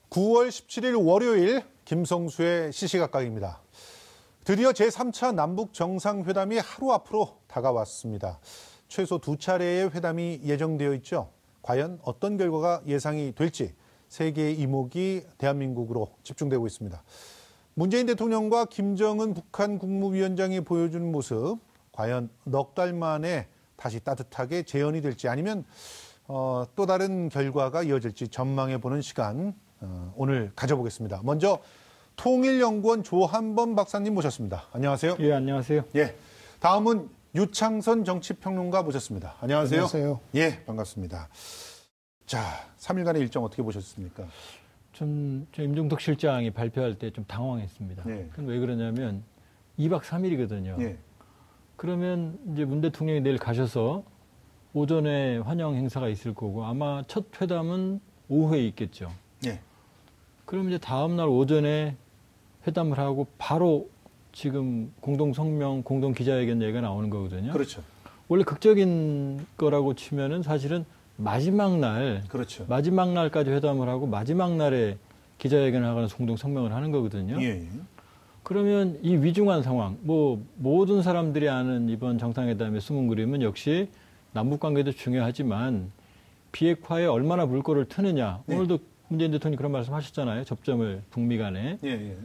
9월 17일 월요일 김성수의 시시각각입니다. 드디어 제3차 남북 정상회담이 하루 앞으로 다가왔습니다. 최소 2차례의 회담이 예정되어 있죠. 과연 어떤 결과가 예상이 될지 세계의 이목이 대한민국으로 집중되고 있습니다. 문재인 대통령과 김정은 북한 국무위원장이 보여준 모습, 과연 넉 달 만에 다시 따뜻하게 재연이 될지 아니면 또 다른 결과가 이어질지 전망해보는 시간 오늘 가져보겠습니다. 먼저 통일연구원 조한범 박사님 모셨습니다. 안녕하세요. 예, 안녕하세요. 예, 다음은 유창선 정치평론가 모셨습니다. 안녕하세요. 안녕하세요. 예, 반갑습니다. 자, 3일간의 일정 어떻게 보셨습니까? 저 임종덕 실장이 발표할 때 좀 당황했습니다. 예. 그건 왜 그러냐면 2박 3일이거든요. 예. 그러면 이제 문 대통령이 내일 가셔서 오전에 환영 행사가 있을 거고 아마 첫 회담은 오후에 있겠죠. 예. 그럼 이제 다음 날 오전에 회담을 하고 바로 지금 공동 성명, 공동 기자회견 얘기가 나오는 거거든요. 그렇죠. 원래 극적인 거라고 치면은 사실은 마지막 날, 그렇죠. 마지막 날까지 회담을 하고 마지막 날에 기자회견을 하거나 공동 성명을 하는 거거든요. 예. 그러면 이 위중한 상황, 뭐 모든 사람들이 아는 이번 정상회담의 숨은 그림은 역시 남북 관계도 중요하지만 비핵화에 얼마나 물꼬를 트느냐. 네. 오늘도 문재인 대통령이 그런 말씀하셨잖아요. 접점을 북미 간에. 예.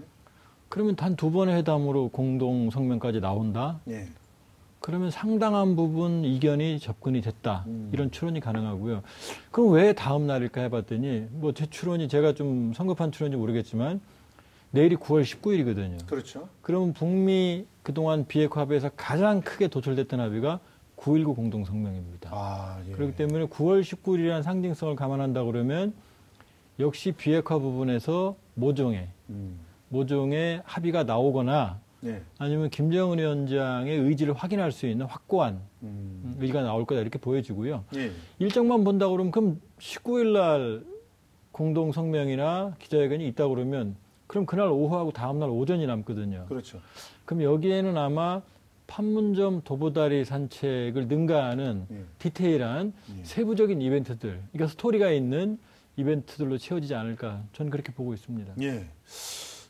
그러면 단 2번의 회담으로 공동 성명까지 나온다. 예. 그러면 상당한 부분 이견이 접근이 됐다. 이런 추론이 가능하고요. 그럼 왜 다음 날일까 해봤더니 뭐 제 추론이 제가 좀 성급한 추론인지 모르겠지만 내일이 9월 19일이거든요. 그렇죠. 그러면 북미 그동안 비핵화 합의에서 가장 크게 도출됐던 합의가 9.19 공동성명입니다. 아, 예. 그렇기 때문에 9월 19일이라는 상징성을 감안한다 그러면 역시 비핵화 부분에서 모종의 합의가 나오거나 네. 아니면 김정은 위원장의 의지를 확인할 수 있는 확고한 의지가 나올 거다 이렇게 보여지고요. 예. 일정만 본다 그러면 그럼 19일 날 공동성명이나 기자회견이 있다 그러면 그럼 그날 오후하고 다음 날 오전이 남거든요. 그렇죠. 그럼 여기에는 아마 판문점 도보다리 산책을 능가하는 디테일한 세부적인 이벤트들, 그러니까 스토리가 있는 이벤트들로 채워지지 않을까 저는 그렇게 보고 있습니다. 예.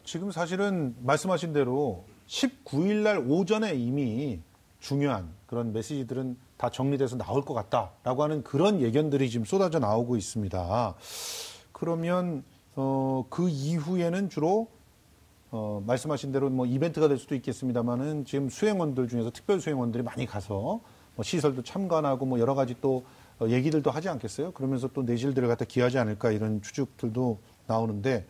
지금 사실은 말씀하신 대로 19일 날 오전에 이미 중요한 그런 메시지들은 다 정리돼서 나올 것 같다라고 하는 그런 예견들이 지금 쏟아져 나오고 있습니다. 그러면 그 이후에는 주로 말씀하신 대로 뭐 이벤트가 될 수도 있겠습니다만은 지금 수행원들 중에서 특별 수행원들이 많이 가서 뭐 시설도 참관하고 뭐 여러 가지 또 얘기들도 하지 않겠어요? 그러면서 또 내실들을 갖다 기하지 않을까 이런 추측들도 나오는데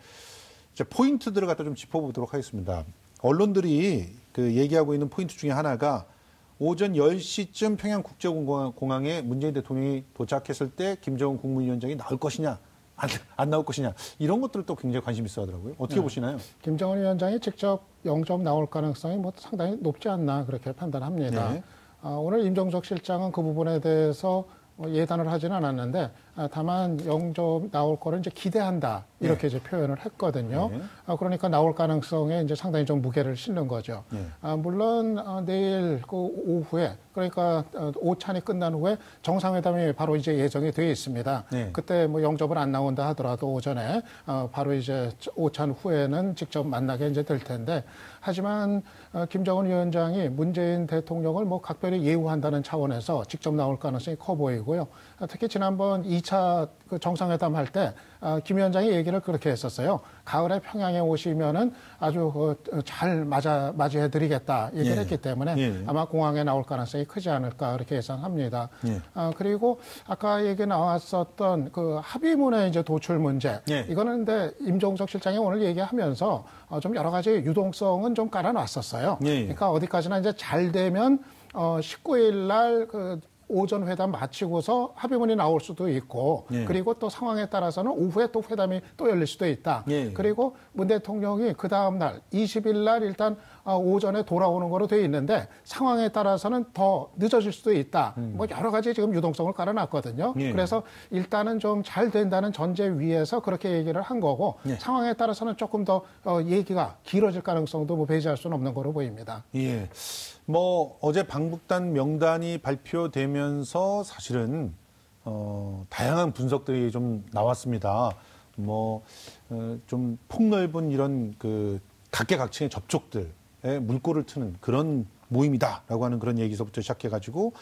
이제 포인트들을 갖다 좀 짚어보도록 하겠습니다. 언론들이 그 얘기하고 있는 포인트 중에 하나가 오전 10시쯤 평양국제공항에 문재인 대통령이 도착했을 때 김정은 국무위원장이 나올 것이냐 안 나올 것이냐 이런 것들을 또 굉장히 관심 있어 하더라고요. 어떻게 보시나요? 김정은 위원장이 직접 영접 나올 가능성이 뭐 상당히 높지 않나 그렇게 판단합니다. 네. 오늘 임종석 실장은 그 부분에 대해서 예단을 하지는 않았는데 다만 영접 나올 거를 이제 기대한다 이렇게 이제 표현을 했거든요. 그러니까 나올 가능성에 이제 상당히 좀 무게를 싣는 거죠. 물론 내일 그 오후에 그러니까 오찬이 끝난 후에 정상회담이 바로 이제 예정이 되어 있습니다. 그때 뭐 영접을 안 나온다 하더라도 오전에 바로 이제 오찬 후에는 직접 만나게 이제 될 텐데 하지만 김정은 위원장이 문재인 대통령을 뭐 각별히 예우한다는 차원에서 직접 나올 가능성이 커 보이고요. 특히 지난번 2차 그 정상회담 할 때 김 위원장이 얘기를 그렇게 했었어요. 가을에 평양에 오시면은 아주 잘 맞이해드리겠다 얘기를 했기 때문에 아마 공항에 나올 가능성이 크지 않을까 그렇게 예상합니다. 그리고 아까 얘기 나왔었던 그 합의문의 이제 도출 문제 이거는 근데 임종석 실장이 오늘 얘기하면서 좀 여러 가지 유동성은 좀 깔아놨었어요. 그러니까 어디까지나 이제 잘 되면 19일 날 그 오전 회담 마치고서 합의문이 나올 수도 있고 그리고 또 상황에 따라서는 오후에 또 회담이 또 열릴 수도 있다. 그리고 문 대통령이 그 다음 날 20일 날 일단 오전에 돌아오는 거로 돼 있는데 상황에 따라서는 더 늦어질 수도 있다. 뭐 여러 가지 지금 유동성을 깔아놨거든요. 그래서 일단은 좀 잘 된다는 전제 위에서 그렇게 얘기를 한 거고 상황에 따라서는 조금 더 얘기가 길어질 가능성도 뭐 배제할 수는 없는 거로 보입니다. 예. 뭐 어제 방북단 명단이 발표되면서 사실은 다양한 분석들이 좀 나왔습니다. 좀 폭넓은 이런 그 각계각층의 접촉들에 물꼬를 트는 그런 모임이다라고 하는 그런 얘기서부터 시작해가지고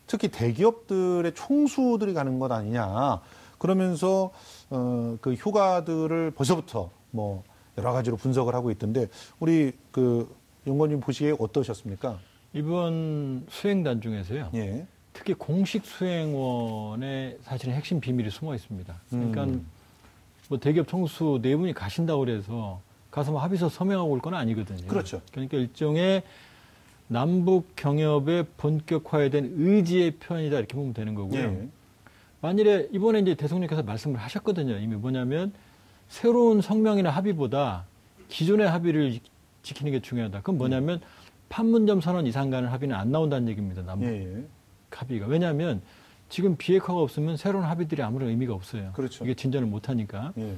특히 대기업들의 총수들이 가는 것 아니냐. 그러면서 그 효과들을 벌써부터 뭐 여러 가지로 분석을 하고 있던데 우리 그 연구원님 보시기에 어떠셨습니까? 이번 수행단 중에서요. 예. 특히 공식 수행원의 사실은 핵심 비밀이 숨어 있습니다. 그러니까 뭐 대기업 총수 네 분이 가신다고 그래서 가서 뭐 합의서 서명하고 올 건 아니거든요. 그렇죠. 그러니까 일종의 남북 경협의 본격화에 대한 의지의 표현이다 이렇게 보면 되는 거고요. 예. 만일에 이번에 이제 대통령께서 말씀을 하셨거든요. 이미 뭐냐면 새로운 성명이나 합의보다 기존의 합의를 지키는 게 중요하다. 그건 뭐냐면 판문점 선언 이상 가는 합의는 안 나온다는 얘기입니다. 남북 예. 합의가. 왜냐하면 지금 비핵화가 없으면 새로운 합의들이 아무런 의미가 없어요. 그렇죠. 이게 진전을 못하니까. 예.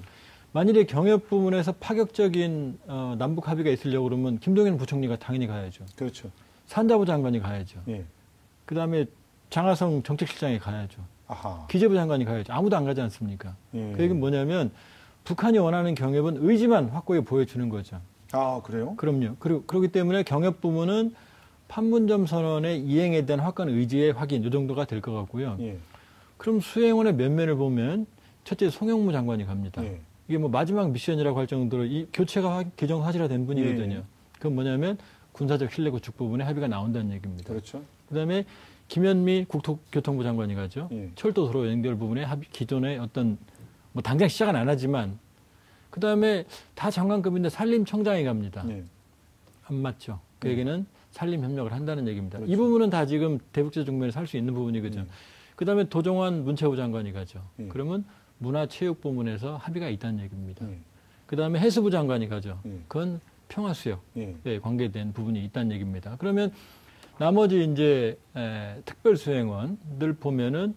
만일에 경협 부분에서 파격적인 남북 합의가 있으려고 그러면 김동연 부총리가 당연히 가야죠. 그렇죠. 산자부 장관이 가야죠. 예. 그다음에 장하성 정책실장이 가야죠. 아하. 기재부 장관이 가야죠. 아무도 안 가지 않습니까? 예. 그 얘기는 뭐냐면 북한이 원하는 경협은 의지만 확고히 보여주는 거죠. 아, 그래요? 그럼요. 그렇기 때문에 경협 부분은 판문점 선언의 이행에 대한 확고한 의지의 확인, 이 정도가 될 것 같고요. 예. 그럼 수행원의 면면을 보면 첫째 송영무 장관이 갑니다. 예. 이게 뭐 마지막 미션이라고 할 정도로 이 교체가 기정사실화된 분이거든요. 예. 그건 뭐냐면 군사적 신뢰 구축 부분에 합의가 나온다는 얘기입니다. 그렇죠. 그다음에 김현미 국토교통부 장관이 가죠. 예. 철도 도로 연결 부분에 기존의 어떤 뭐 당장 시작은 안 하지만 그다음에 다 장관급인데 산림청장이 갑니다. 예. 안 맞죠. 그 얘기는 산림 협력을 한다는 얘기입니다. 그렇죠. 이 부분은 다 지금 대북제 국면에서 할 수 있는 부분이거든요. 그다음에 도종환 문체부 장관이 가죠. 예. 그러면 문화체육 부문에서 합의가 있다는 얘기입니다. 예. 그다음에 해수부 장관이 가죠. 예. 그건 평화수역에 예. 관계된 부분이 있다는 얘기입니다. 그러면 나머지 이제 특별수행원들 보면은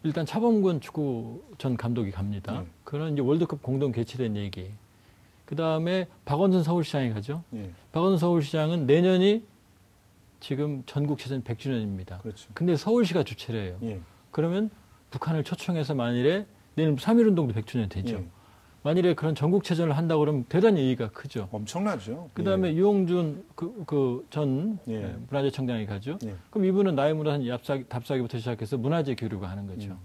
일단 차범근 축구 전 감독이 갑니다. 예. 그런 이제 월드컵 공동 개최된 얘기. 그다음에 박원순 서울시장이 가죠. 예. 박원순 서울시장은 내년이 지금 전국체전 100주년입니다. 그렇죠. 근데 서울시가 주최를 해요. 예. 그러면 북한을 초청해서 만일에 내년 3.1운동도 100주년 되죠. 예. 만일에 그런 전국체전을 한다고 그러면 대단히 의의가 크죠. 엄청나죠. 그다음에 예. 유홍준 전 예. 문화재청장이 가죠. 예. 그럼 이분은 나의 문화산 답사기부터 시작해서 문화재 교류가 하는 거죠.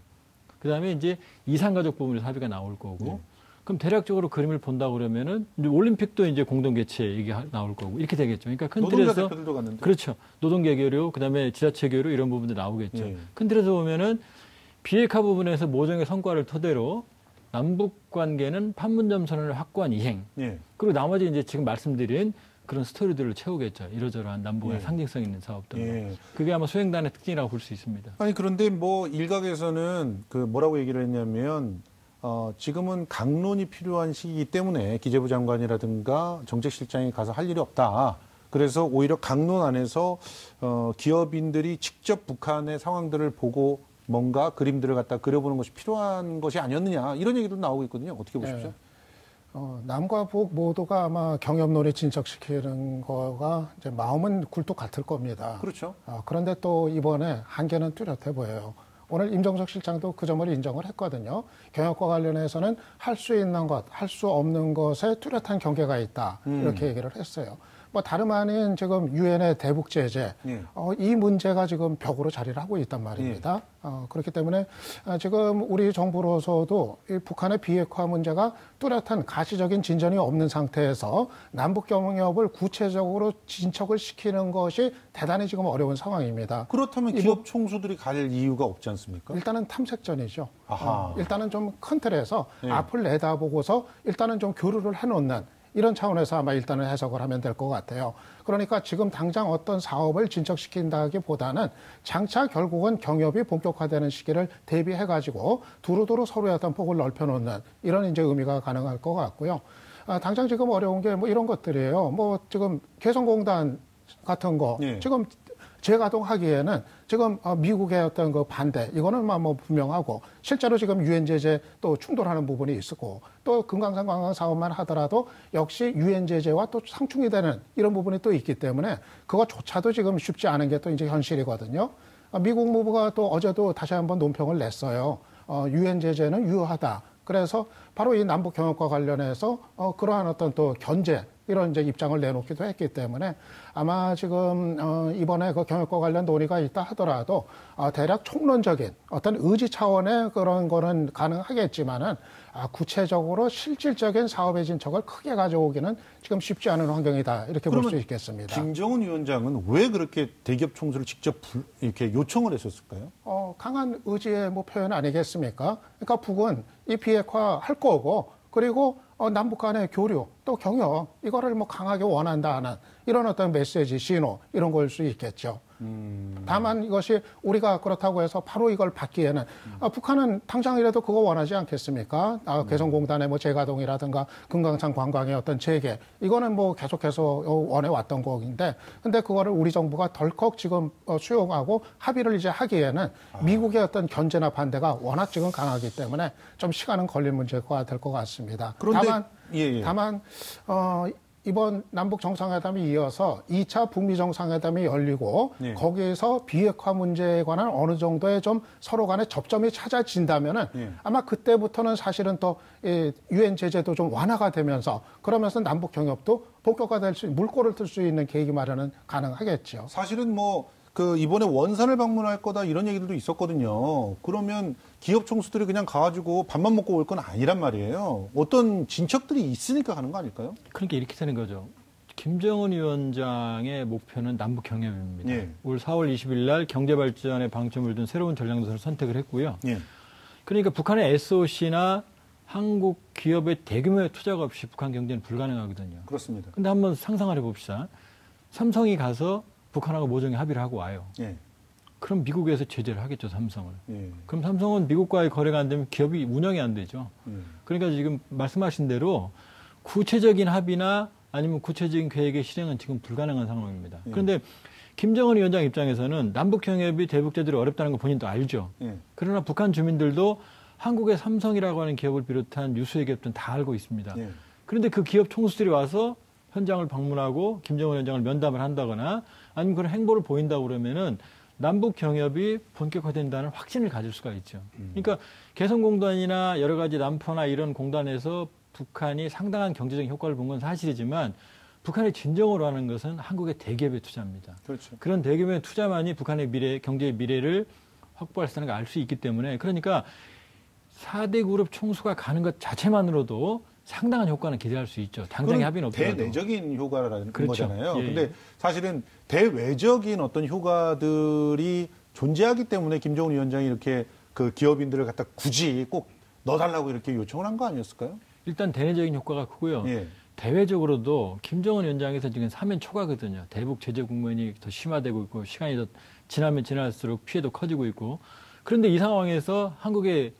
그다음에 이제 이산가족 부분에서 합의가 나올 거고. 예. 그럼 대략적으로 그림을 본다 그러면은 이제 올림픽도 이제 공동 개최 얘기 나올 거고 이렇게 되겠죠. 그러니까 큰 노동자 틀에서 대표들도 갔는데. 그렇죠. 노동계 교류, 그다음에 지자체 교류 이런 부분도 나오겠죠. 예. 큰 틀에서 보면은 비핵화 부분에서 모종의 성과를 토대로 남북 관계는 판문점 선언을 확고한 이행. 예. 그리고 나머지 이제 지금 말씀드린 그런 스토리들을 채우겠죠. 이러저러한 남북의 예. 상징성 있는 사업들. 예. 그게 아마 수행단의 특징이라고 볼 수 있습니다. 아니 그런데 뭐 일각에서는 그 뭐라고 얘기를 했냐면 지금은 강론이 필요한 시기이기 때문에 기재부 장관이라든가 정책실장이 가서 할 일이 없다. 그래서 오히려 강론 안에서 기업인들이 직접 북한의 상황들을 보고 뭔가 그림들을 갖다 그려보는 것이 필요한 것이 아니었느냐 이런 얘기도 나오고 있거든요. 어떻게 보십시오? 네. 남과 북 모두가 아마 경협론을 진척시키는 거가 이제 마음은 굴뚝 같을 겁니다. 그렇죠. 그런데 또 이번에 한계는 뚜렷해 보여요. 오늘 임정석 실장도 그 점을 인정을 했거든요. 경협과 관련해서는 할 수 있는 것, 할 수 없는 것에 뚜렷한 경계가 있다. 이렇게 얘기를 했어요. 뭐 다름 아닌 지금 유엔의 대북 제재, 예. 이 문제가 지금 벽으로 자리를 하고 있단 말입니다. 그렇기 때문에 지금 우리 정부로서도 이 북한의 비핵화 문제가 뚜렷한 가시적인 진전이 없는 상태에서 남북 경협을 구체적으로 진척을 시키는 것이 대단히 지금 어려운 상황입니다. 그렇다면 기업 총수들이 갈 이유가 없지 않습니까? 일단은 탐색전이죠. 아하. 일단은 좀 큰 틀에서 예. 앞을 내다보고서 일단은 좀 교류를 해놓는 이런 차원에서 아마 일단은 해석을 하면 될 것 같아요. 그러니까 지금 당장 어떤 사업을 진척시킨다기보다는 장차 결국은 경협이 본격화되는 시기를 대비해가지고 두루두루 서로의 어떤 폭을 넓혀놓는 이런 이제 의미가 가능할 것 같고요. 당장 지금 어려운 게 뭐 이런 것들이에요. 뭐 지금 개성공단 같은 거 예. 지금 재가동하기에는 지금 미국의 어떤 그 반대 이거는 뭐 분명하고 실제로 지금 유엔 제재 또 충돌하는 부분이 있었고 또 금강산 관광 사업만 하더라도 역시 유엔 제재와 또 상충이 되는 이런 부분이 또 있기 때문에 그거조차도 지금 쉽지 않은 게 또 이제 현실이거든요. 미국 무부가 또 어제도 다시 한번 논평을 냈어요. 유엔 제재는 유효하다. 그래서 바로 이 남북 경협과 관련해서 그러한 어떤 또 견제 이런 이제 입장을 내놓기도 했기 때문에 아마 지금 이번에 그 경협과 관련 논의가 있다 하더라도 대략 총론적인 어떤 의지 차원의 그런 거는 가능하겠지만은 구체적으로 실질적인 사업의 진척을 크게 가져오기는 지금 쉽지 않은 환경이다 이렇게 볼 수 있겠습니다. 김정은 위원장은 왜 그렇게 대기업 총수를 직접 이렇게 요청을 했었을까요? 강한 의지의 뭐 표현 아니겠습니까? 그러니까 북은 이 비핵화 할 거고 그리고 남북 간의 교류 또 경협 이거를 뭐 강하게 원한다 하는 이런 어떤 메시지 신호 이런 걸 수 있겠죠. 다만 이것이 우리가 그렇다고 해서 바로 이걸 받기에는 북한은 당장이라도 그거 원하지 않겠습니까? 개성공단의 뭐 재가동이라든가 금강산 관광의 어떤 재개 이거는 뭐 계속해서 원해왔던 거인데 근데 그거를 우리 정부가 덜컥 지금 수용하고 합의를 이제 하기에는 미국의 어떤 견제나 반대가 워낙 지금 강하기 때문에 좀 시간은 걸릴 문제가 될 것 같습니다. 그런데 다만 이번 남북 정상회담이 이어서 2차 북미 정상회담이 열리고 거기에서 비핵화 문제에 관한 어느 정도의 좀 서로 간의 접점이 찾아진다면은 아마 그때부터는 사실은 또 유엔 제재도 좀 완화가 되면서 그러면서 남북 경협도 본격화될 수 물꼬를 틀 수 있는 계기 마련은 가능하겠죠. 사실은 이번에 원산을 방문할 거다 이런 얘기들도 있었거든요. 그러면 기업 총수들이 그냥 가가지고 밥만 먹고 올 건 아니란 말이에요. 어떤 진척들이 있으니까 가는 거 아닐까요? 그러니까 이렇게 되는 거죠. 김정은 위원장의 목표는 남북 경협입니다. 예. 올 4월 20일 날 경제발전에 방점을 둔 새로운 전략노선을 선택을 했고요. 예. 그러니까 북한의 SOC나 한국 기업의 대규모의 투자가 없이 북한 경제는 불가능하거든요. 그렇습니다. 근데 한번 상상을 해봅시다. 삼성이 가서 북한하고 모종의 합의를 하고 와요. 예. 그럼 미국에서 제재를 하겠죠, 삼성을. 예. 그럼 삼성은 미국과의 거래가 안 되면 기업이 운영이 안 되죠. 그러니까 지금 말씀하신 대로 구체적인 합의나 아니면 구체적인 계획의 실행은 지금 불가능한 상황입니다. 그런데 김정은 위원장 입장에서는 남북 경협이 대북 제재를 어렵다는 거 본인도 알죠. 그러나 북한 주민들도 한국의 삼성이라고 하는 기업을 비롯한 유수의 기업들은 다 알고 있습니다. 그런데 그 기업 총수들이 와서 현장을 방문하고 김정은 위원장을 면담을 한다거나 아니면 그런 행보를 보인다고 그러면은 남북 경협이 본격화된다는 확신을 가질 수가 있죠. 그러니까 개성공단이나 여러 가지 남포나 이런 공단에서 북한이 상당한 경제적인 효과를 본 건 사실이지만 북한이 진정으로 하는 것은 한국의 대기업의 투자입니다. 그렇죠. 그런 대기업의 투자만이 북한의 미래, 경제의 미래를 확보할 수 있다는 걸 알 수 있기 때문에 그러니까 4대 그룹 총수가 가는 것 자체만으로도 상당한 효과는 기대할 수 있죠. 당장의 합의는 없더라도. 대내적인 효과라는 그렇죠. 거잖아요. 예, 근데 사실은 대외적인 어떤 효과들이 존재하기 때문에 김정은 위원장이 이렇게 그 기업인들을 갖다 굳이 꼭 넣어달라고 이렇게 요청을 한 거 아니었을까요? 일단 대내적인 효과가 크고요. 예. 대외적으로도 김정은 위원장에서 지금 사면 초과거든요. 대북 제재 국면이 더 심화되고 있고 시간이 더 지나면 지날수록 피해도 커지고 있고 그런데 이 상황에서 한국의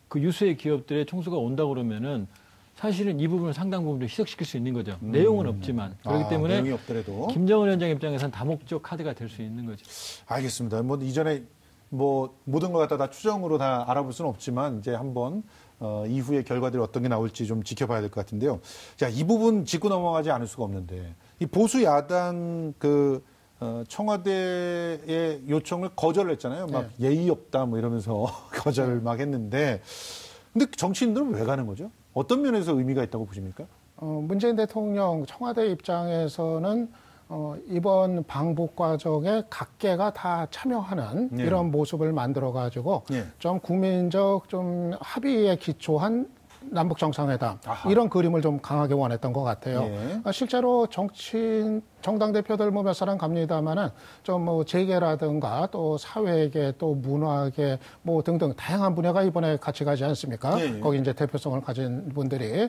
그 유수의 기업들의 총수가 온다고 그러면은 사실은 이 부분을 상당 부분을 희석시킬 수 있는 거죠. 내용은 없지만. 그렇기 때문에 내용이 없더라도. 김정은 위원장 입장에서는 다목적 카드가 될 수 있는 거죠. 알겠습니다. 이전에 모든 걸 갖다 다 추정으로 다 알아볼 수는 없지만 이제 한번 이후의 결과들이 어떤 게 나올지 좀 지켜봐야 될 것 같은데요. 자, 이 부분 짚고 넘어가지 않을 수가 없는데 이 보수 야당 청와대의 요청을 거절을 했잖아요. 막 예의 없다 이러면서 거절을 막 했는데 근데 정치인들은 왜 가는 거죠? 어떤 면에서 의미가 있다고 보십니까? 문재인 대통령 청와대 입장에서는 이번 방북 과정에 각계가 다 참여하는 이런 모습을 만들어가지고 좀 국민적 좀 합의에 기초한 남북 정상회담 이런 그림을 좀 강하게 원했던 것 같아요. 실제로 정당 대표들 몇 사람 갑니다만은 좀 재계라든가 또 사회계 또 문화계 등등 다양한 분야가 이번에 같이 가지 않습니까? 거기 이제 대표성을 가진 분들이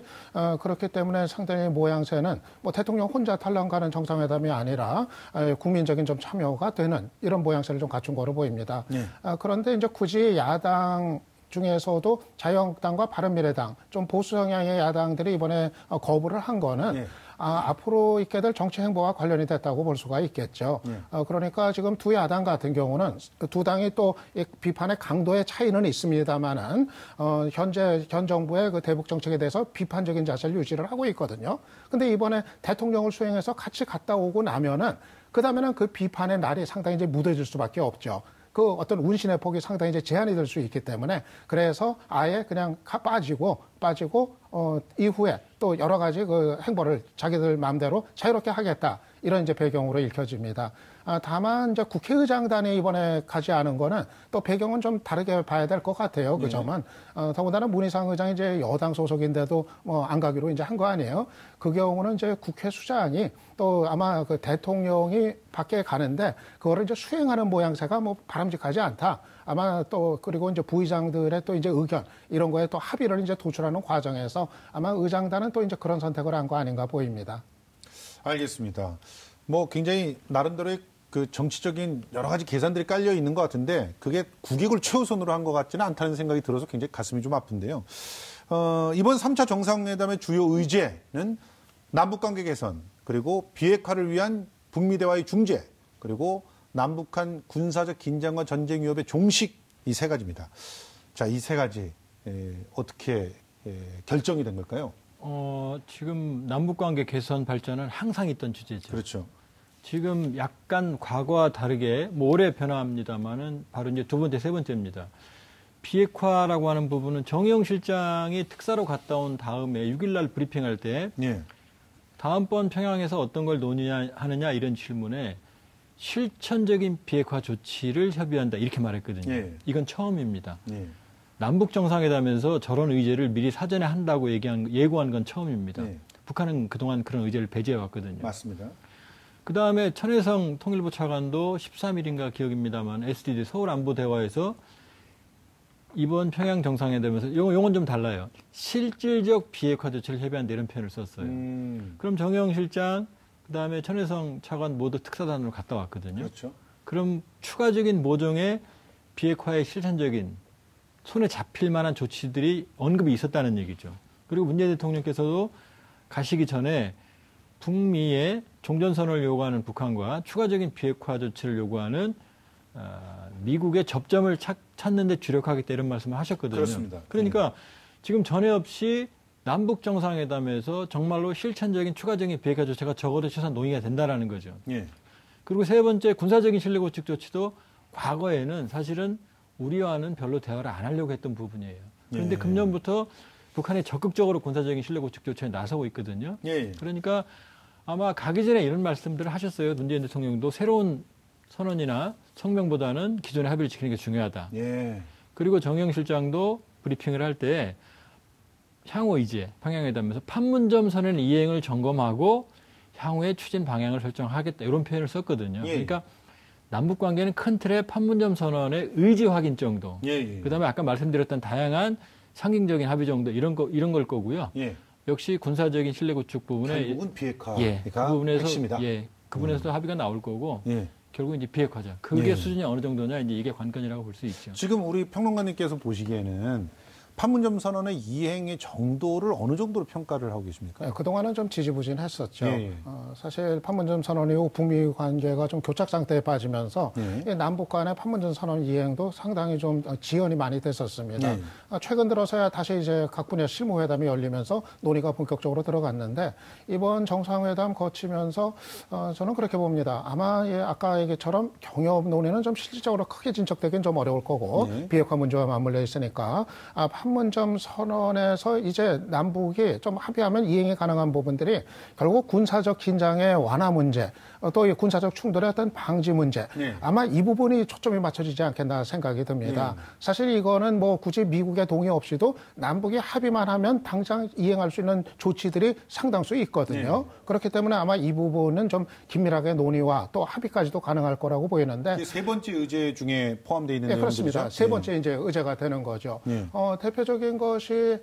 그렇기 때문에 상당히 모양새는 대통령 혼자 탈락 가는 정상회담이 아니라 국민적인 좀 참여가 되는 이런 모양새를 좀 갖춘 거로 보입니다. 그런데 이제 굳이 야당 중에서도 자유한국당과 바른미래당 좀 보수 성향의 야당들이 이번에 거부를 한 거는 앞으로 있게 될 정치 행보와 관련이 됐다고 볼 수가 있겠죠. 그러니까 지금 두 야당 같은 경우는 두 당이 또 비판의 강도의 차이는 있습니다만은 현 정부의 그 대북 정책에 대해서 비판적인 자세를 유지를 하고 있거든요. 근데 이번에 대통령을 수행해서 같이 갔다 오고 나면은 그 다음에는 그 비판의 날이 상당히 이제 무뎌질 수밖에 없죠. 그 어떤 운신의 폭이 상당히 이제 제한이 될 수 있기 때문에 그래서 아예 그냥 빠지고 이후에 또 여러 가지 그 행보를 자기들 마음대로 자유롭게 하겠다. 이런 이제 배경으로 읽혀집니다. 다만 이제 국회의장단이 이번에 가지 않은 거는 또 배경은 좀 다르게 봐야 될 것 같아요. 그 점은. 더군다나 문희상 의장이 이제 여당 소속인데도 뭐 안 가기로 이제 한 거 아니에요. 그 경우는 이제 국회 수장이 또 아마 그 대통령이 밖에 가는데 그거를 이제 수행하는 모양새가 뭐 바람직하지 않다. 아마 또 그리고 이제 부의장들의 또 이제 의견 이런 거에 또 합의를 이제 도출하는 과정에서 아마 의장단은 또 이제 그런 선택을 한 거 아닌가 보입니다. 알겠습니다. 뭐 굉장히 나름대로의 그 정치적인 여러 가지 계산들이 깔려 있는 것 같은데 그게 국익을 최우선으로 한 것 같지는 않다는 생각이 들어서 굉장히 가슴이 좀 아픈데요. 이번 3차 정상회담의 주요 의제는 남북관계 개선, 그리고 비핵화를 위한 북미 대화의 중재, 그리고 남북한 군사적 긴장과 전쟁 위협의 종식, 이 세 가지입니다. 자, 이 세 가지 어떻게 결정이 된 걸까요? 지금 남북관계 개선 발전은 항상 있던 주제죠. 그렇죠. 지금 약간 과거와 다르게 뭐 올해 변화합니다만은 바로 이제 두 번째, 세 번째입니다. 비핵화라고 하는 부분은 정의용 실장이 특사로 갔다 온 다음에 6일날 브리핑할 때 다음번 평양에서 어떤 걸 논의하느냐 이런 질문에 실천적인 비핵화 조치를 협의한다 이렇게 말했거든요. 이건 처음입니다. 남북 정상회담에서 저런 의제를 미리 사전에 한다고 예고한 건 처음입니다. 북한은 그동안 그런 의제를 배제해 왔거든요. 맞습니다. 그다음에 천혜성 통일부 차관도 13일인가 기억입니다만 SDD 서울안보대화에서 이번 평양 정상회담에서 용어는 좀 달라요. 실질적 비핵화 조치를 협의한다 이런 표현을 썼어요. 그럼 정의용 실장 그다음에 천혜성 차관 모두 특사단으로 갔다 왔거든요. 그렇죠. 그럼 추가적인 모종의 비핵화의 실천적인 손에 잡힐 만한 조치들이 언급이 있었다는 얘기죠. 그리고 문재인 대통령께서도 가시기 전에 북미의 종전선언을 요구하는 북한과 추가적인 비핵화 조치를 요구하는 미국의 접점을 찾는 데 주력하겠다 이런 말씀을 하셨거든요. 그렇습니다. 그러니까 지금 전에 없이 남북 정상회담에서 정말로 실천적인 추가적인 비핵화 조치가 적어도 최소한 논의가 된다라는 거죠. 그리고 세 번째 군사적인 신뢰 구축 조치도 과거에는 사실은 우리와는 별로 대화를 안 하려고 했던 부분이에요. 그런데 금년부터 북한이 적극적으로 군사적인 신뢰 구축 조치에 나서고 있거든요. 그러니까 아마 가기 전에 이런 말씀들을 하셨어요. 문재인 대통령도 새로운 선언이나 성명보다는 기존의 합의를 지키는 게 중요하다. 그리고 정의용 실장도 브리핑을 할 때 향후 의제, 평양회담에서 판문점 선언 이행을 점검하고 향후의 추진 방향을 설정하겠다. 이런 표현을 썼거든요. 그러니까 남북 관계는 큰 틀의 판문점 선언의 의지 확인 정도. 그다음에 아까 말씀드렸던 다양한 상징적인 합의 정도 이런 걸 거고요. 역시 군사적인 신뢰 구축 부분에 결국은 비핵화가 그 부분에서 핵심이다. 그 부분에서도 합의가 나올 거고 결국 이제 비핵화죠. 그게 수준이 어느 정도냐 이제 이게 관건이라고 볼 수 있죠. 지금 우리 평론가님께서 보시기에는 판문점 선언의 이행의 정도를 어느 정도로 평가를 하고 계십니까? 그동안은 좀 지지부진했었죠. 사실 판문점 선언 이후 북미 관계가 좀 교착 상태에 빠지면서 남북 간의 판문점 선언 이행도 상당히 좀 지연이 많이 됐었습니다. 최근 들어서야 다시 이제 각 분야 실무회담이 열리면서 논의가 본격적으로 들어갔는데 이번 정상회담 거치면서 저는 그렇게 봅니다. 아마 아까 얘기처럼 경협 논의는 좀 실질적으로 크게 진척되긴 좀 어려울 거고 비핵화 문제와 맞물려 있으니까 판문점 선언에서 이제 남북이 좀 합의하면 이행이 가능한 부분들이 결국 군사적 긴장의 완화 문제, 또 이 군사적 충돌의 어떤 방지 문제, 아마 이 부분이 초점이 맞춰지지 않겠나 생각이 듭니다. 사실 이거는 뭐 굳이 미국의 동의 없이도 남북이 합의만 하면 당장 이행할 수 있는 조치들이 상당수 있거든요. 그렇기 때문에 아마 이 부분은 좀 긴밀하게 논의와 또 합의까지도 가능할 거라고 보이는데. 세 번째 의제 중에 포함되어 있는 네, 내용들이죠? 그렇습니다. 세 번째 이제 의제가 되는 거죠. 대표적인 것이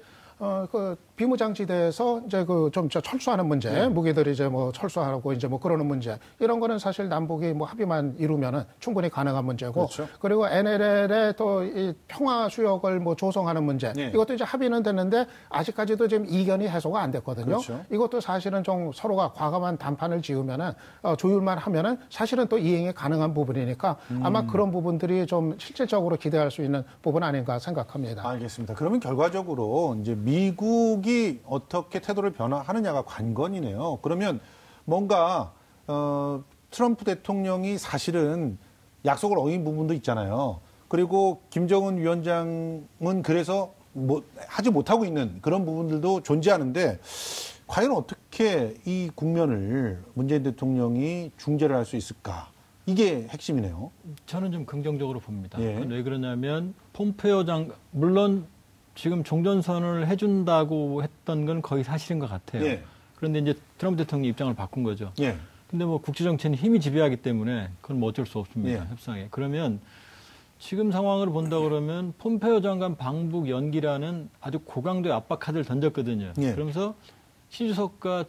그 비무장지대에서 이제 그 좀 철수하는 문제, 무기들이 이제 뭐 철수하고 이제 뭐 그러는 문제, 이런 거는 사실 남북이 뭐 합의만 이루면은 충분히 가능한 문제고, 그리고 NLL의 또 이 평화 수역을 뭐 조성하는 문제, 이것도 이제 합의는 됐는데 아직까지도 지금 이견이 해소가 안 됐거든요. 이것도 사실은 좀 서로가 과감한 단판을 지으면은 조율만 하면은 사실은 또 이행이 가능한 부분이니까 아마 그런 부분들이 좀 실질적으로 기대할 수 있는 부분 아닌가 생각합니다. 알겠습니다. 그러면 결과적으로 이제 미국이 어떻게 태도를 변화하느냐가 관건이네요. 그러면 뭔가 트럼프 대통령이 사실은 약속을 어긴 부분도 있잖아요. 그리고 김정은 위원장은 그래서 뭐 하지 못하고 있는 그런 부분들도 존재하는데 과연 어떻게 이 국면을 문재인 대통령이 중재를 할 수 있을까? 이게 핵심이네요. 저는 좀 긍정적으로 봅니다. 예. 왜 그러냐면 폼페오 장관 물론 지금 종전선언을 해준다고 했던 건 거의 사실인 것 같아요. 예. 그런데 이제 트럼프 대통령이 입장을 바꾼 거죠. 예. 근데 뭐 국제 정치는 힘이 지배하기 때문에 그건 뭐 어쩔 수 없습니다. 예. 협상에. 그러면 지금 상황을 본다 그러면 폼페오 장관 방북 연기라는 아주 고강도의 압박 카드를 던졌거든요. 예. 그러면서 시 주석과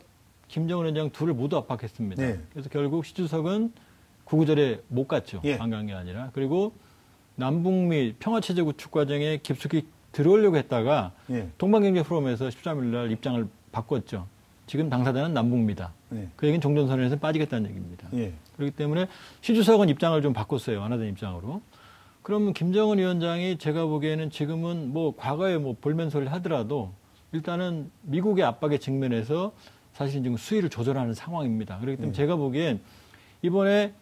김정은 위원장 둘을 모두 압박했습니다. 예. 그래서 결국 시 주석은 구구절에 못 갔죠. 예. 안 간 게 아니라. 그리고 남북미 평화체제 구축 과정에 깊숙이 들어오려고 했다가 예. 동방경제 포럼에서 13일 날 입장을 바꿨죠. 지금 당사자는 남북미다. 예. 그 얘기는 종전선언에서 빠지겠다는 얘기입니다. 예. 그렇기 때문에 시 주석은 입장을 좀 바꿨어요. 완화된 입장으로. 그러면 김정은 위원장이 제가 보기에는 지금은 뭐 과거에 뭐 볼멘소리를 하더라도 일단은 미국의 압박에 직면해서 사실 지금 수위를 조절하는 상황입니다. 그렇기 때문에 제가 보기엔 이번에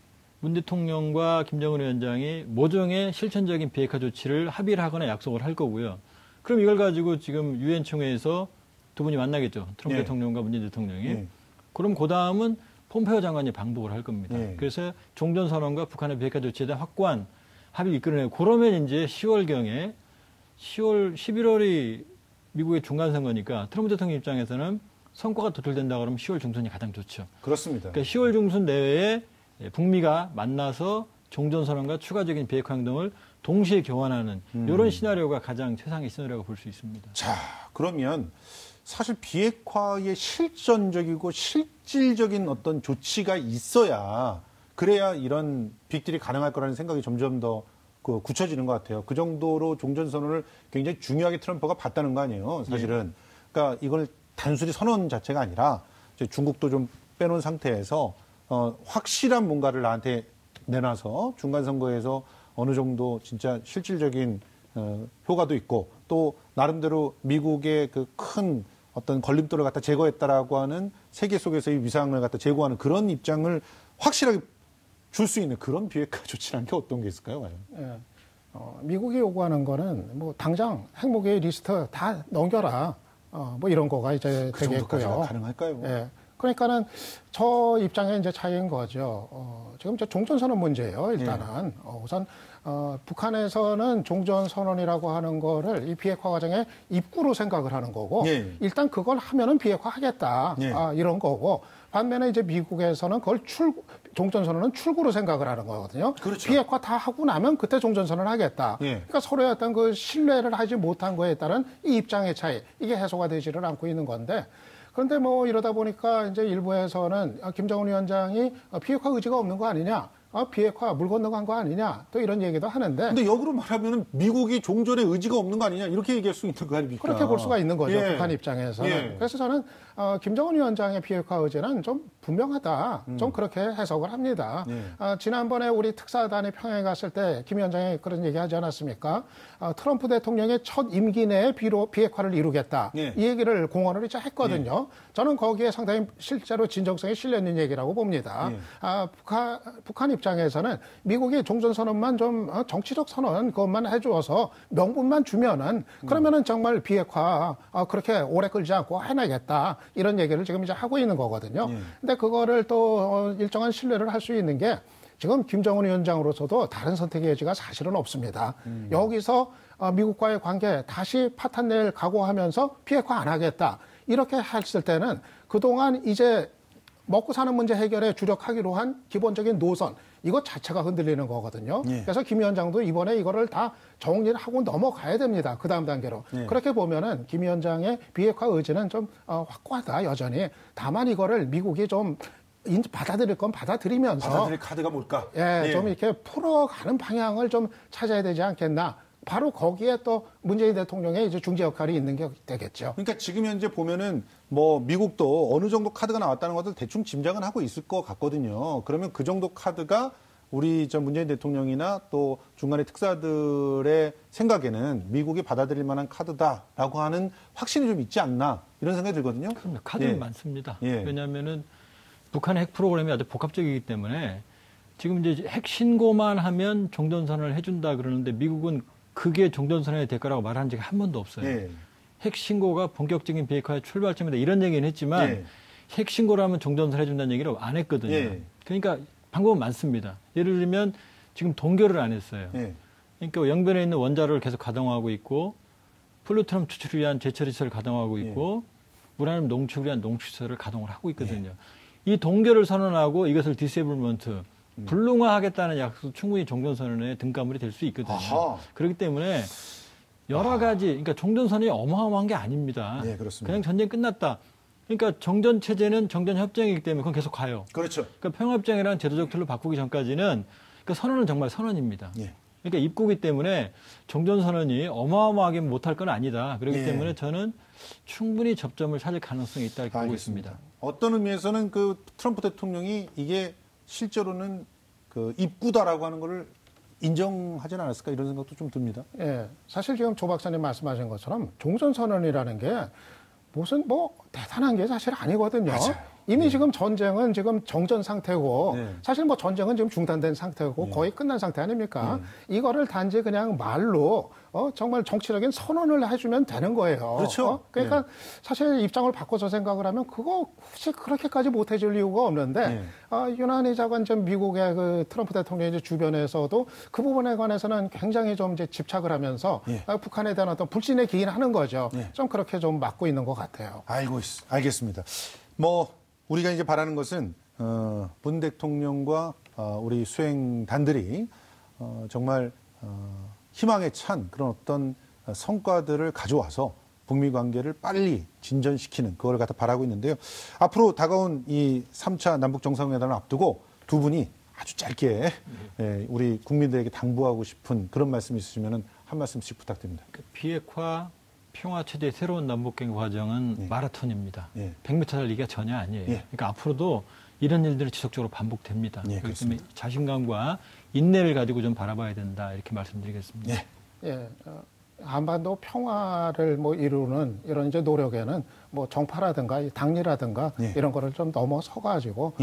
문 대통령과 김정은 위원장이 모종의 실천적인 비핵화 조치를 합의를 하거나 약속을 할 거고요. 그럼 이걸 가지고 지금 유엔 총회에서 두 분이 만나겠죠. 트럼프 네. 대통령과 문재인 대통령이. 네. 그럼 그 다음은 폼페오 장관이 방북을 할 겁니다. 네. 그래서 종전선언과 북한의 비핵화 조치에 대한 확고한 합의를 이끌어내고 그러면 이제 10월경에 11월이 미국의 중간선거니까 트럼프 대통령 입장에서는 성과가 도출된다 그러면 10월 중순이 가장 좋죠. 그렇습니다. 그러니까 10월 중순 내외에 북미가 만나서 종전선언과 추가적인 비핵화 행동을 동시에 교환하는 이런 시나리오가 가장 최상의 시나리오가 볼 수 있습니다. 자, 그러면 사실 비핵화의 실전적이고 실질적인 어떤 조치가 있어야 그래야 이런 빅딜이 가능할 거라는 생각이 점점 더 굳혀지는 것 같아요. 그 정도로 종전선언을 굉장히 중요하게 트럼프가 봤다는 거 아니에요, 사실은. 그러니까 이걸 단순히 선언 자체가 아니라 이제 중국도 좀 빼놓은 상태에서 확실한 뭔가를 나한테 내놔서 중간선거에서 어느 정도 진짜 실질적인 효과도 있고 또 나름대로 미국의 그 큰 어떤 걸림돌을 갖다 제거했다라고 하는 세계 속에서의 위상을 갖다 제고하는 그런 입장을 확실하게 줄 수 있는 그런 비핵화 조치라는 게 어떤 게 있을까요, 과연? 예. 미국이 요구하는 거는 뭐 당장 핵무기 리스트 다 넘겨라. 뭐 이런 거가 이제 그 정도까지가 되겠고요. 가능할까요? 예. 그러니까는 저 입장에 이제 차이인 거죠. 지금 이제 종전선언 문제예요. 일단은 우선 북한에서는 종전선언이라고 하는 거를 이 비핵화 과정에 입구로 생각을 하는 거고 예. 일단 그걸 하면은 비핵화하겠다 예. 이런 거고 반면에 이제 미국에서는 그걸 종전선언은 출구로 생각을 하는 거거든요. 그렇죠. 비핵화 다 하고 나면 그때 종전선언을 하겠다. 예. 그러니까 서로의 어떤 그 신뢰를 하지 못한 거에 따른 이 입장의 차이 이게 해소가 되지를 않고 있는 건데. 그런데 뭐 이러다 보니까 이제 일부에서는 김정은 위원장이 비핵화 의지가 없는 거 아니냐, 비핵화 물 건너간 거 아니냐, 또 이런 얘기도 하는데. 근데 역으로 말하면 미국이 종전에 의지가 없는 거 아니냐 이렇게 얘기할 수 있는 거 아닙니까? 그렇게 볼 수가 있는 거죠. 예. 북한 입장에서는. 예. 그래서 저는 김정은 위원장의 비핵화 의지는 좀 분명하다. 좀 그렇게 해석을 합니다. 예. 지난번에 우리 특사단이 평양에 갔을 때 김 위원장이 그런 얘기 하지 않았습니까? 트럼프 대통령의 첫 임기 내에 비핵화를 이루겠다. 예. 이 얘기를 공언을 이제 했거든요. 저는 거기에 상당히 실제로 진정성이 실려 있는 얘기라고 봅니다. 북한 입장에서는 미국이 종전선언만 좀 정치적 선언 그것만 해주어서 명분만 주면은 그러면은 정말 비핵화 그렇게 오래 끌지 않고 해내겠다. 이런 얘기를 지금 이제 하고 있는 거거든요. 근데 그거를 또 일정한 신뢰를 할 수 있는 게 지금 김정은 위원장으로서도 다른 선택의 여지가 사실은 없습니다. 여기서 미국과의 관계 다시 파탄낼 각오하면서 비핵화 안 하겠다. 이렇게 했을 때는 그동안 이제 먹고 사는 문제 해결에 주력하기로 한 기본적인 노선 이것 자체가 흔들리는 거거든요. 예. 그래서 김 위원장도 이번에 이거를 다 정리를 하고 넘어가야 됩니다. 그 다음 단계로. 예. 그렇게 보면은 김 위원장의 비핵화 의지는 좀 확고하다 여전히. 다만 이거를 미국이 좀 받아들일 건 받아들이면서 받아들일 카드가 뭘까? 예, 좀 이렇게 풀어가는 방향을 좀 찾아야 되지 않겠나. 바로 거기에 또 문재인 대통령의 이제 중재 역할이 있는 게 되겠죠. 그러니까 지금 현재 보면은 뭐 미국도 어느 정도 카드가 나왔다는 것을 대충 짐작은 하고 있을 것 같거든요. 그러면 그 정도 카드가 우리 저 문재인 대통령이나 또 중간의 특사들의 생각에는 미국이 받아들일 만한 카드다라고 하는 확신이 좀 있지 않나 이런 생각이 들거든요. 카드는 예. 많습니다. 예. 왜냐하면은 북한의 핵 프로그램이 아주 복합적이기 때문에 지금 이제 핵 신고만 하면 종전선언을 해준다 그러는데 미국은 그게 종전선언의 대가라고 말한 적이 한 번도 없어요. 예. 핵 신고가 본격적인 비핵화의 출발점이다 이런 얘기는 했지만 예. 핵 신고를 하면 종전선언 해준다는 얘기를 안 했거든요. 예. 그러니까 방법은 많습니다. 예를 들면 지금 동결을 안 했어요. 예. 그러니까 영변에 있는 원자로를 계속 가동하고 있고 플루토늄 추출을 위한 제처리설을 가동하고 있고 우라늄 농축을 위한 농축시설을 가동을 하고 있거든요. 이 동결을 선언하고 이것을 디세이블먼트, 불능화하겠다는 약속 충분히 종전선언의 등가물이 될 수 있거든요. 아하. 그렇기 때문에 여러 가지, 그러니까 종전선언이 어마어마한 게 아닙니다. 네, 그렇습니다. 그냥 전쟁 끝났다. 그러니까 정전체제는 정전협정이기 때문에 그건 계속 가요. 그렇죠. 그러니까 평화협정이라는 제도적 틀로 바꾸기 전까지는 그러니까 선언은 정말 선언입니다. 예. 그러니까 입구기 때문에 종전선언이 어마어마하게 못할 건 아니다. 그렇기 예. 때문에 저는 충분히 접점을 찾을 가능성이 있다 이렇게 보고 알겠습니다. 있습니다. 어떤 의미에서는 그 트럼프 대통령이 이게 실제로는 그 입구다라고 하는 거를 인정하지는 않았을까 이런 생각도 좀 듭니다. 예, 사실 지금 조 박사님 말씀하신 것처럼 종전선언이라는 게 무슨 뭐 대단한 게 사실 아니거든요. 맞아요. 이미 지금 전쟁은 지금 정전 상태고 네. 사실 뭐 전쟁은 지금 중단된 상태고 거의 끝난 상태 아닙니까? 이거를 단지 그냥 말로 정말 정치적인 선언을 해주면 되는 거예요. 그렇죠. 그러니까 사실 입장을 바꿔서 생각을 하면 그거 굳이 그렇게까지 못해줄 이유가 없는데 유난히 자관 미국의 그 트럼프 대통령의 이제 주변에서도 그 부분에 관해서는 굉장히 좀 이제 집착을 하면서 북한에 대한 어떤 불신에 기인하는 거죠. 좀 그렇게 좀 막고 있는 것 같아요. 알겠습니다. 뭐 우리가 이제 바라는 것은 문 대통령과 우리 수행단들이 정말 희망에 찬 그런 어떤 성과들을 가져와서 북미 관계를 빨리 진전시키는 그걸 갖다 바라고 있는데요. 앞으로 다가온 이 3차 남북 정상회담을 앞두고 두 분이 아주 짧게 우리 국민들에게 당부하고 싶은 그런 말씀 있으시면 한 말씀씩 부탁드립니다. 비핵화 평화 체제의 새로운 남북경제 과정은 마라톤입니다. 100m 달리기가 전혀 아니에요. 그러니까 앞으로도 이런 일들이 지속적으로 반복됩니다. 그렇기 때문에 자신감과 인내를 가지고 좀 바라봐야 된다 이렇게 말씀드리겠습니다. 한반도 평화를 뭐 이루는 이런 이제 노력에는 뭐 정파라든가 당리라든가 이런 거를 좀 넘어서 가지고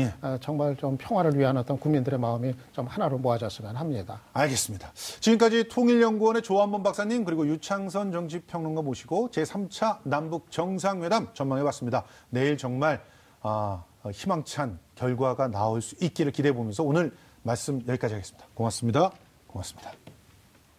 정말 좀 평화를 위한 어떤 국민들의 마음이 좀 하나로 모아졌으면 합니다. 알겠습니다. 지금까지 통일연구원의 조한범 박사님 그리고 유창선 정치평론가 모시고 제3차 남북 정상회담 전망해봤습니다. 내일 정말 희망찬 결과가 나올 수 있기를 기대해보면서 오늘 말씀 여기까지 하겠습니다. 고맙습니다.